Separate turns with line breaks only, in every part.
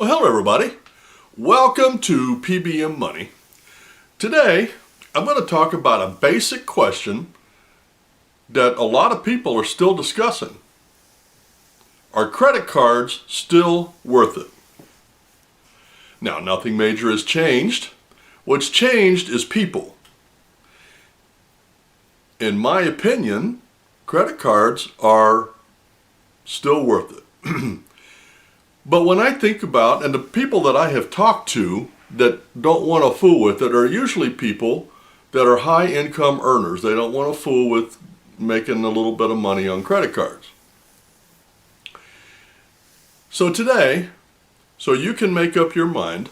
Well, hello everybody. Welcome to P.B.M. Money. Today, I'm going to talk about a basic question that a lot of people are still discussing. Are credit cards still worth it? Now, nothing major has changed. What's changed is people. In my opinion, credit cards are still worth it. But when I think about, and the people that I have talked to that don't want to fool with it are usually people that are high income earners. They don't want to fool with making a little bit of money on credit cards. So today, so you can make up your mind,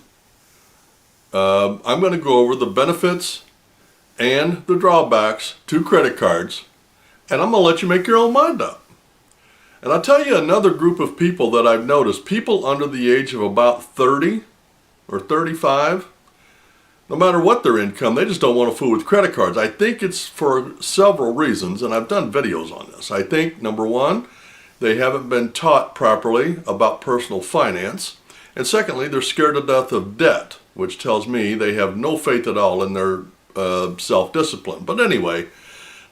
I'm going to go over the benefits and the drawbacks to credit cards, and I'm going to let you make your own mind up. And I'll tell you another group of people that I've noticed, people under the age of about 30 or 35, no matter what their income, they just don't want to fool with credit cards. I think it's for several reasons, and I've done videos on this. I think, number one, they haven't been taught properly about personal finance. And secondly, they're scared to death of debt, which tells me they have no faith at all in their self-discipline. But anyway,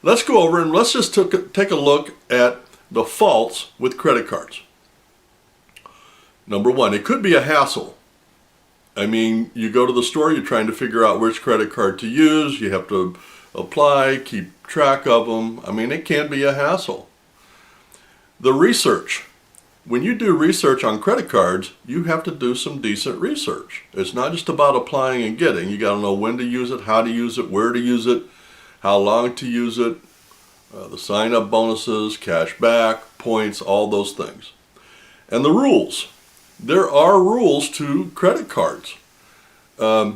let's go over and let's just take a look at the faults with credit cards. Number one, it could be a hassle. I mean, you go to the store, you're trying to figure out which credit card to use, you have to apply, keep track of them. I mean, it can be a hassle. The research. When you do research on credit cards, you have to do some decent research. It's not just about applying and getting. You got to know when to use it, how to use it, where to use it, how long to use it, the sign-up bonuses, cash back, points, all those things. And the rules. There are rules to credit cards. As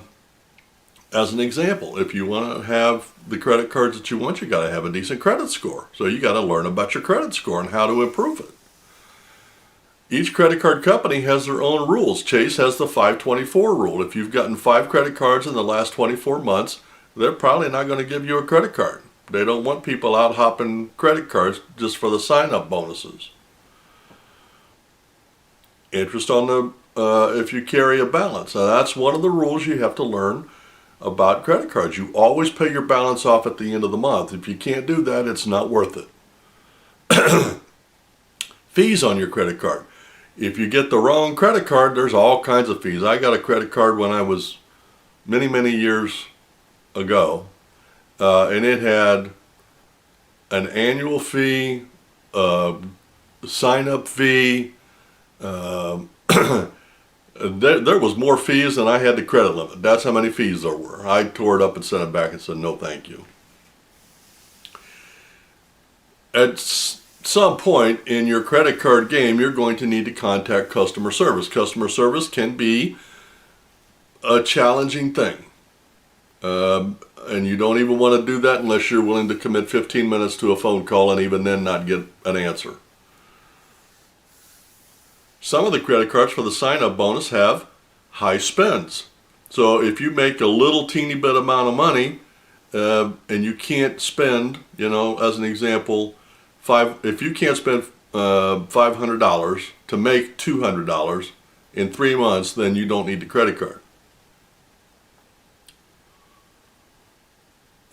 an example, if you want to have the credit cards that you want, you got to have a decent credit score. So you got to learn about your credit score and how to improve it. Each credit card company has their own rules. Chase has the 524 rule. If you've gotten 5 credit cards in the last 24 months, they're probably not going to give you a credit card. They don't want people out hopping credit cards just for the sign-up bonuses. Interest on the, if you carry a balance. Now that's one of the rules you have to learn about credit cards. You always pay your balance off at the end of the month. If you can't do that, it's not worth it. Fees on your credit card. If you get the wrong credit card, there's all kinds of fees. I got a credit card when I was many years ago. And it had an annual fee, sign-up fee. There was more fees than I had the credit limit. That's how many fees there were. I tore it up and sent it back and said, no thank you. At some point in your credit card game, you're going to need to contact customer service. Customer service can be a challenging thing. And you don't even want to do that unless you're willing to commit 15 minutes to a phone call and even then not get an answer. Some of the credit cards for the sign-up bonus have high spends. So if you make a little teeny bit amount of money and you can't spend, you know, as an example, if you can't spend $500 to make $200 in 3 months, then you don't need the credit card.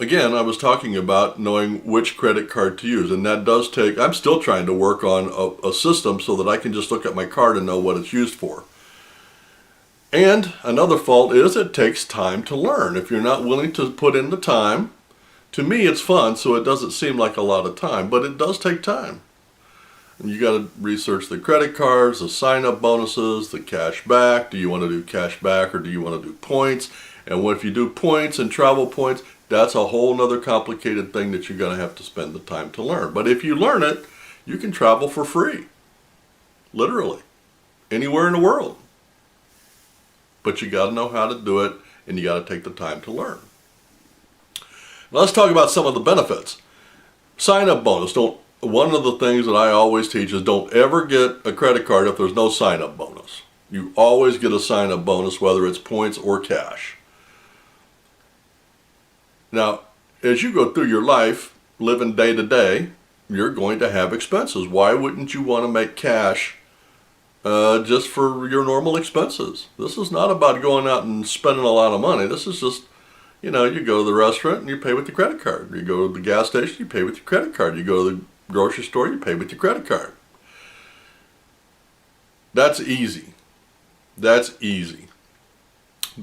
Again, I was talking about knowing which credit card to use, and that does take, I'm still trying to work on a system so that I can just look at my card and know what it's used for. And another fault is it takes time to learn. If you're not willing to put in the time, to me it's fun, so it doesn't seem like a lot of time, but it does take time. And you got to research the credit cards, the sign-up bonuses, the cash back. Do you want to do cash back or do you want to do points? And if you do points and travel points, that's a whole nother complicated thing that you're going to have to spend the time to learn. But if you learn it, you can travel for free. Literally. Anywhere in the world. But you got to know how to do it, and you got to take the time to learn. Now let's talk about some of the benefits. Sign-up bonus. One of the things that I always teach is don't ever get a credit card if there's no sign-up bonus. You always get a sign-up bonus, whether it's points or cash. Now, as you go through your life, living day to day, you're going to have expenses. Why wouldn't you want to make cash just for your normal expenses. This is not about going out and spending a lot of money. This is just, you go to the restaurant and you pay with your credit card. You go to the gas station, you pay with your credit card. You go to the grocery store, you pay with your credit card. That's easy. That's easy.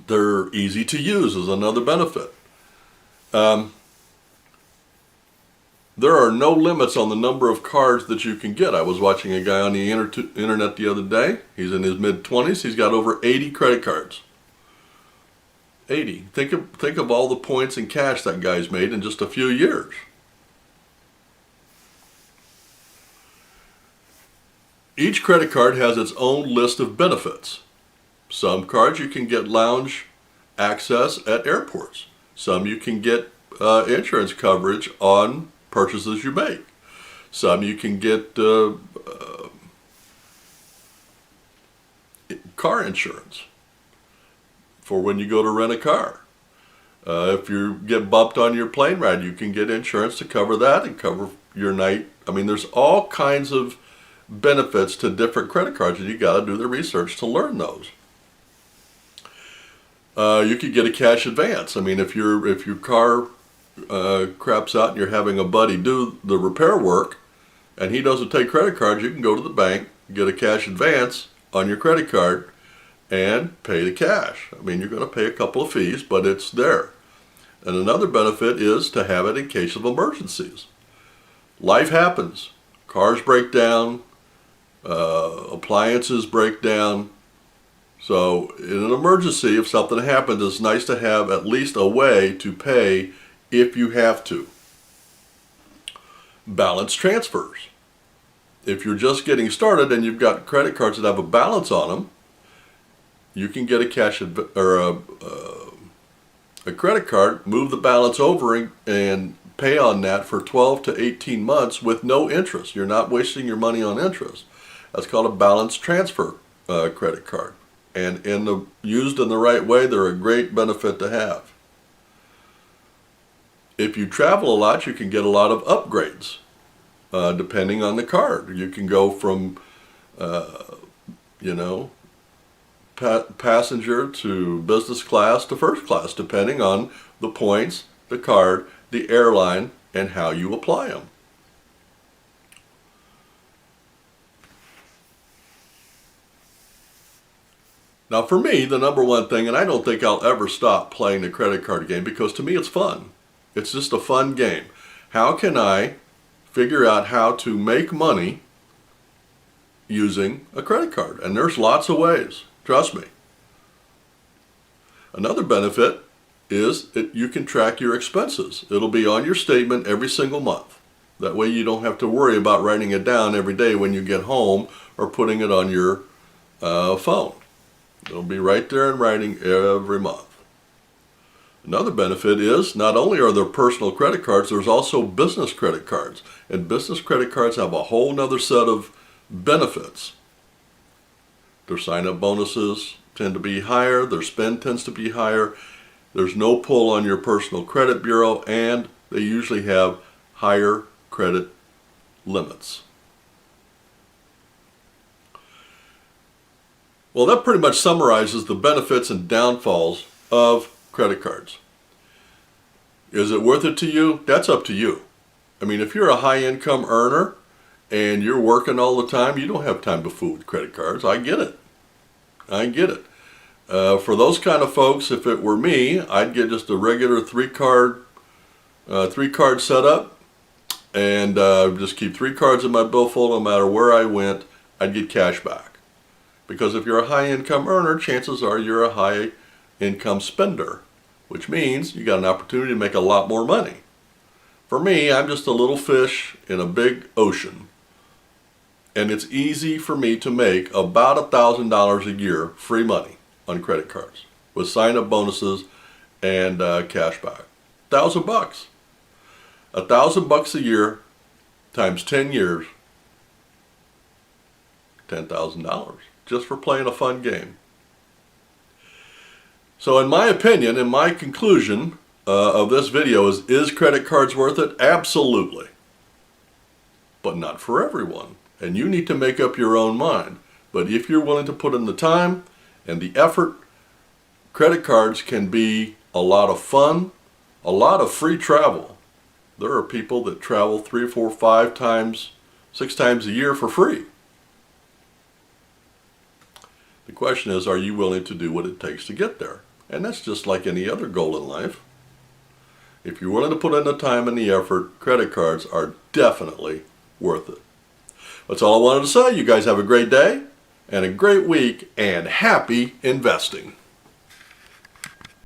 They're easy to use is another benefit. There are no limits on the number of cards that you can get. I was watching a guy on the internet the other day. He's in his mid-20s. He's got over 80 credit cards. 80. Think of all the points in cash that guy's made in just a few years. Each credit card has its own list of benefits. Some cards you can get lounge access at airports. Some you can get insurance coverage on purchases you make. Some you can get car insurance for when you go to rent a car. If you get bumped on your plane ride, you can get insurance to cover that and cover your night. I mean, there's all kinds of benefits to different credit cards, and you got to do the research to learn those. You could get a cash advance. I mean, if your car craps out and you're having a buddy do the repair work and he doesn't take credit cards, you can go to the bank, get a cash advance on your credit card and pay the cash. I mean, you're going to pay a couple of fees, but it's there. And another benefit is to have it in case of emergencies. Life happens. Cars break down, appliances break down. So in an emergency, if something happens, it's nice to have at least a way to pay if you have to. Balance transfers. If you're just getting started and you've got credit cards that have a balance on them, you can get a credit card, move the balance over and pay on that for 12 to 18 months with no interest. You're not wasting your money on interest. That's called a balance transfer credit card. And used in the right way, they're a great benefit to have. If you travel a lot, you can get a lot of upgrades, depending on the card. You can go from, passenger to business class to first class, depending on the points, the card, the airline, and how you apply them. Now for me, the number one thing, and I don't think I'll ever stop playing the credit card game because to me it's fun. It's just a fun game. How can I figure out how to make money using a credit card? And there's lots of ways, trust me. Another benefit is that you can track your expenses. It'll be on your statement every single month. That way you don't have to worry about writing it down every day when you get home or putting it on your phone. It'll be right there in writing every month. Another benefit is not only are there personal credit cards, there's also business credit cards. And business credit cards have a whole nother set of benefits. Their sign-up bonuses tend to be higher, their spend tends to be higher, there's no pull on your personal credit bureau, and they usually have higher credit limits. Well, that pretty much summarizes the benefits and downfalls of credit cards. Is it worth it to you? That's up to you. I mean, if you're a high income earner and you're working all the time, you don't have time to fool with credit cards. I get it. I get it. For those kind of folks, if it were me, I'd get just a regular three card setup and just keep 3 cards in my billfold no matter where I went. I'd get cash back. Because if you're a high income earner, chances are you're a high income spender, which means you got an opportunity to make a lot more money. For me, I'm just a little fish in a big ocean. And it's easy for me to make about $1,000 a year free money on credit cards with sign-up bonuses and cash back. $1,000. $1,000 a year times 10 years, $10,000 just for playing a fun game. So in my opinion, in my conclusion of this video is credit cards worth it? Absolutely. But not for everyone. And you need to make up your own mind. But if you're willing to put in the time and the effort, credit cards can be a lot of fun, a lot of free travel. There are people that travel 3, 4, 5 times, 6 times a year for free. The question is, are you willing to do what it takes to get there? And that's just like any other goal in life. If you're willing to put in the time and the effort, credit cards are definitely worth it. That's all I wanted to say. You guys have a great day and a great week, and happy investing.